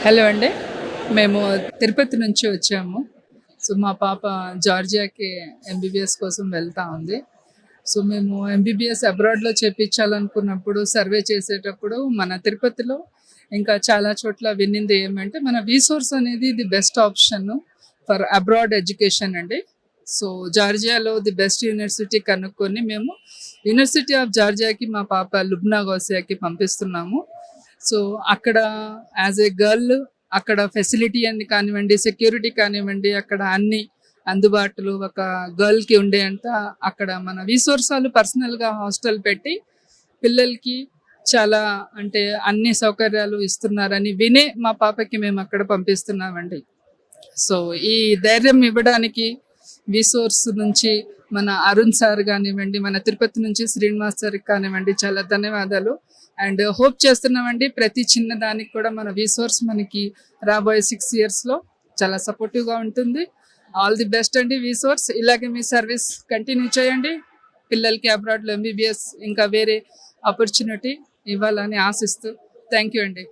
Hello అండి. మేము తిరుపతి నుంచి వచ్చాము. సో, మా పాప జార్జియాకి ఎంబీబీఎస్ కోసం వెళ్తా ఉంది. సో, మేము ఎంబీబీఎస్ అబ్రాడ్‌లో చేపించాలనుకున్నప్పుడు సర్వే చేసేటప్పుడు మన తిరుపతిలో ఇంకా చాలా చోట్ల వినింది ఏమంటే మన రీసోర్స్ అనేది the best option for abroad education అండి. సో, జార్జియాలో ది బెస్ట్ యూనివర్సిటీ కనుక్కొని మేము యూనివర్సిటీ ఆఫ్ జార్జియాకి మా పాప లుబ్నా గోసియాకి పంపిస్తున్నాము. సో, అక్కడ యాజ్ ఎ గర్ల్ అక్కడ ఫెసిలిటీ అని కానివ్వండి, సెక్యూరిటీ కానివ్వండి, అక్కడ అన్ని అందుబాటులో ఒక గర్ల్‌కి ఉండేంత అక్కడ మన రిసోర్స్ వాళ్ళు పర్సనల్‌గా హాస్టల్ పెట్టి పిల్లలకి చాలా అంటే అన్ని సౌకర్యాలు ఇస్తున్నారని వినే మా పాపకి మేము అక్కడ పంపిస్తున్నామండి. సో, ఈ ధైర్యం ఇవ్వడానికి విసోర్స్ నుంచి మన అరుణ్ సార్ గానివ్వండి, మన తిరుపతి నుంచి శ్రీనివాస్ సార్‌కి కానివ్వండి చాలా ధన్యవాదాలు. అండ్ హోప్ చేస్తున్నామండి ప్రతి చిన్న దానికి కూడా మన విసోర్స్ మనకి రాబోయే 6 ఇయర్స్‌లో చాలా సపోర్టివ్‌గా ఉంటుంది. ఆల్ ది బెస్ట్ అండి విసోర్స్. ఇలాగే మీ సర్వీస్ కంటిన్యూ చేయండి. పిల్లలకి అబ్రాడ్‌లో ఎంబీబీఎస్ ఇంకా వేరే ఆపర్చునిటీ ఇవ్వాలని ఆశిస్తూ థ్యాంక్ యూ అండి.